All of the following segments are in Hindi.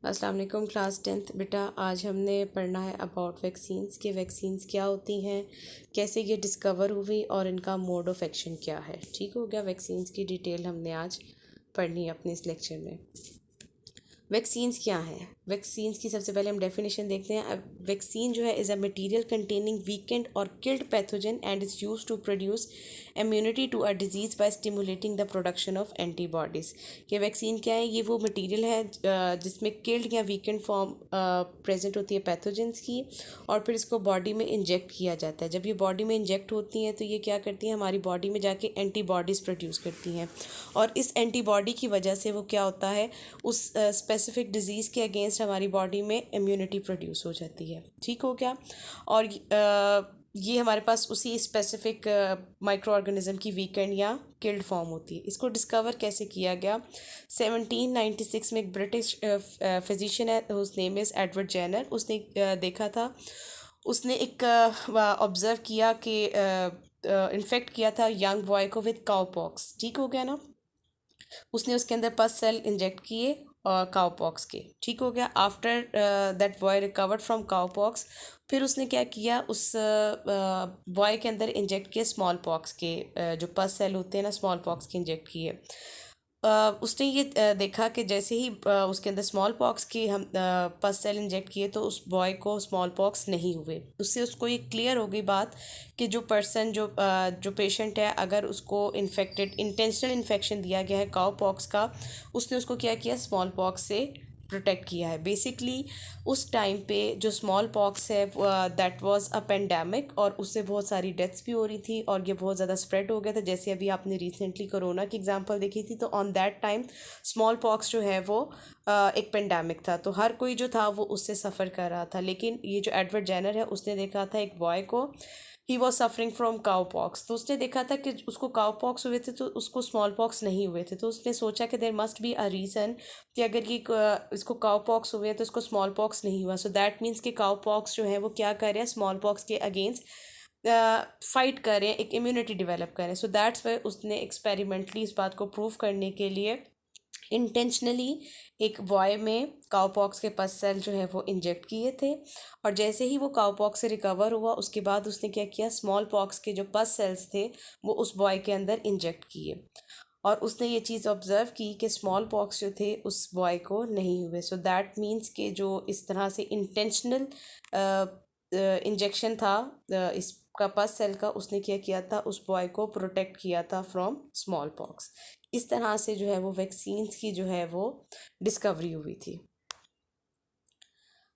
अस्सलाम वालेकुम क्लास 10th बेटा। आज हमने पढ़ना है अबाउट वैक्सीन्स के वैक्सीन्स क्या होती हैं, कैसे ये डिस्कवर हुई और इनका मोड ऑफ एक्शन क्या है। ठीक हो गया। वैक्सीन्स की डिटेल हमने आज पढ़नी है अपने इस लेक्चर में। वैक्सीन्स क्या हैं? वैक्सीन्स की सबसे पहले हम डेफिनेशन देखते हैं। वैक्सीन जो है is a material containing weakened और killed pathogen and is use to produce immunity to a disease by stimulating the production of antibodies. ये वैक्सीन क्या है? ये वो मटेरियल है जिसमें किल्ड या वीकेंड फॉर्म प्रेजेंट होती है पैथोजेंस की, और फिर इसको बॉडी में इंजेक्ट किया जाता है। जब ये बॉडी में इंजेक्ट होती हैं तो ये क्या करती हैं, हमारी बॉडी में जाके एंटीबॉडीज़ प्रोड्यूस करती हैं, और इस एंटीबॉडी की वजह से वो क्या होता है, उस स्पेसिफिक डिज़ीज़ के अगेंस्ट हमारी बॉडी में इम्यूनिटी प्रोड्यूस हो जाती है। ठीक हो गया। और ये हमारे पास उसी स्पेसिफिक माइक्रो ऑर्गेनिज्म की वीकेंड या किल्ड फॉर्म होती है। इसको डिस्कवर कैसे किया गया? 1796 में एक ब्रिटिश फिजिशियन है, उस नेम इज़ एडवर्ड जेनर। उसने देखा था, उसने एक ऑब्ज़र्व किया कि इन्फेक्ट किया था यंग बॉय को विद काउपॉक्स। ठीक हो गया ना। उसने उसके अंदर पस सेल इंजेक्ट किए और काउपॉक्स के। ठीक हो गया। After that boy recovered from cowpox, फिर उसने क्या किया, उस बॉय के अंदर इंजेक्ट किए स्मॉल पॉक्स के जो पस सेल होते हैं ना, स्मॉल पॉक्स के इंजेक्ट किए। उसने ये देखा कि जैसे ही उसके अंदर स्मॉल पॉक्स की हम पस सेल इंजेक्ट किए तो उस बॉय को स्मॉल पॉक्स नहीं हुए। उससे उसको ये क्लियर हो गई बात कि जो पर्सन जो पेशेंट है, अगर उसको इन्फेक्टेड इंटेंशनल इन्फेक्शन दिया गया है काउ पॉक्स का, उसने उसको क्या किया, स्मॉल पॉक्स से प्रोटेक्ट किया है। बेसिकली उस टाइम पे जो स्मॉल पॉक्स है दैट वाज अ पेंडेमिक, और उससे बहुत सारी डेथ्स भी हो रही थी और ये बहुत ज़्यादा स्प्रेड हो गया था। जैसे अभी आपने रिसेंटली कोरोना की एग्जांपल देखी थी, तो on that time small pox जो है वो एक पेंडेमिक था, तो हर कोई जो था वो उससे सफ़र कर रहा था। लेकिन ये जो एडवर्ड जेनर है, उसने देखा था एक बॉय को, he was suffering from cow pox. तो उसने देखा था कि उसको काउ पॉक्स हुए थे तो उसको स्मॉल पॉक्स नहीं हुए थे। तो उसने सोचा कि there must be a reason कि अगर ये इसको काउ पॉक्स हुए तो इसको स्मॉल पॉक्स नहीं हुआ। सो दैट मीन्स कि काउ पॉक्स जो है वो क्या कर रहे हैं, स्मॉल पॉक्स के अगेंस्ट फाइट कर रहे हैं, एक इम्यूनिटी डेवलप कर रहे हैं। सो दैट्स वाई उसने एक्सपेरिमेंटली इस बात को प्रूव करने के लिए इंटेंशनली एक बॉय में काउपॉक्स के पस सेल जो है वो इंजेक्ट किए थे। और जैसे ही वो काउपॉक्स से रिकवर हुआ, उसके बाद उसने क्या किया, स्मॉल पॉक्स के जो पस सेल्स थे वो उस बॉय के अंदर इंजेक्ट किए, और उसने ये चीज़ ऑब्ज़र्व की कि स्मॉल पॉक्स जो थे उस बॉय को नहीं हुए। सो दैट मीन्स कि जो इस तरह से इंटेंशनल इंजेक्शन था इसका पस सेल का, उसने क्या किया था, उस बॉय को प्रोटेक्ट किया था फ्रॉम स्मॉल पॉक्स। इस तरह से जो है वो वैक्सीन्स की जो है वो डिस्कवरी हुई थी।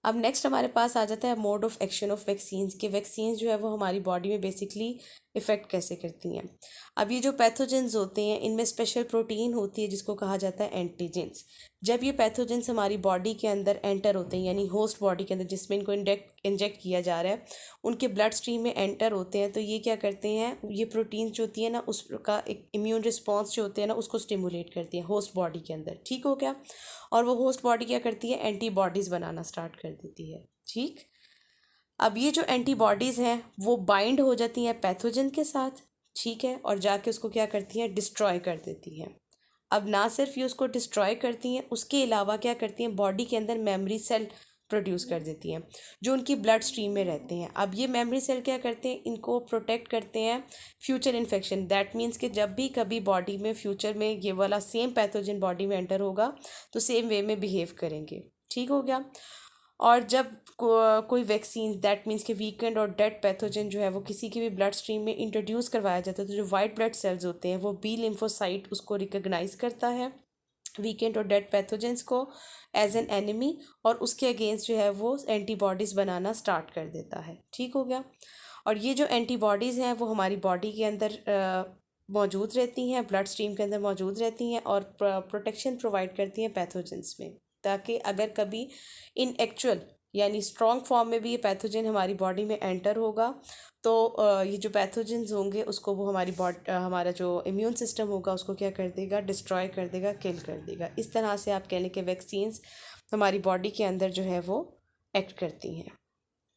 अब नेक्स्ट हमारे पास आ जाता है mode of action of vaccines के। वैक्सीन्स जो है वो हमारी बॉडी में बेसिकली इफ़ेक्ट कैसे करती हैं। अब ये जो पैथोजेंस होते हैं, इनमें स्पेशल प्रोटीन होती है जिसको कहा जाता है एंटीजेंस। जब ये पैथोजेंस हमारी बॉडी के अंदर एंटर होते हैं, यानी होस्ट बॉडी के अंदर जिसमें इनको इंजेक्ट किया जा रहा है, उनके ब्लड स्ट्रीम में एंटर होते हैं, तो ये क्या करते हैं, ये प्रोटीन्स जो होती है ना, उसका एक इम्यून रिस्पॉन्स जो होते हैं ना, उसको स्टिमुलेट करती है होस्ट बॉडी के अंदर। ठीक हो गया। और वो होस्ट बॉडी क्या करती है, एंटीबॉडीज़ बनाना स्टार्ट कर देती है। ठीक। अब ये जो एंटीबॉडीज़ हैं वो बाइंड हो जाती हैं पैथोजन के साथ। ठीक है। और जाके उसको क्या करती हैं, डिस्ट्रॉय कर देती हैं। अब ना सिर्फ ये उसको डिस्ट्रॉय करती हैं, उसके अलावा क्या करती हैं, बॉडी के अंदर मेमोरी सेल प्रोड्यूस कर देती हैं जो उनकी ब्लड स्ट्रीम में रहते हैं। अब ये मेमोरी सेल क्या करते हैं, इनको प्रोटेक्ट करते हैं फ्यूचर इन्फेक्शन। दैट मीन्स कि जब भी कभी बॉडी में फ्यूचर में ये वाला सेम पैथोजन बॉडी में एंटर होगा तो सेम वे में बिहेव करेंगे। ठीक हो गया। और जब कोई वैक्सीन, दैट मीन्स कि वीकेंड और डेड पैथोजन जो है वो किसी की भी ब्लड स्ट्रीम में इंट्रोड्यूस करवाया जाता है, तो जो वाइट ब्लड सेल्स होते हैं वो बी लिम्फोसाइट उसको रिकग्नाइज करता है, वीकेंड और डेड पैथोजेंस को, एज एन एनिमी, और उसके अगेंस्ट जो है वो एंटीबॉडीज़ बनाना स्टार्ट कर देता है। ठीक हो गया। और ये जो एंटीबॉडीज़ हैं वो हमारी बॉडी के अंदर मौजूद रहती हैं, ब्लड स्ट्रीम के अंदर मौजूद रहती हैं, और प्रोटेक्शन प्रोवाइड करती हैं पैथोजेंस में, ताकि अगर कभी इन एक्चुअल यानी स्ट्रॉन्ग फॉर्म में भी ये पैथोजन हमारी बॉडी में एंटर होगा, तो ये जो पैथोजेंस होंगे उसको वो हमारा जो इम्यून सिस्टम होगा उसको क्या कर देगा, डिस्ट्रॉय कर देगा, किल कर देगा। इस तरह से आप कह लें कि वैक्सीन्स हमारी बॉडी के अंदर जो है वो एक्ट करती हैं।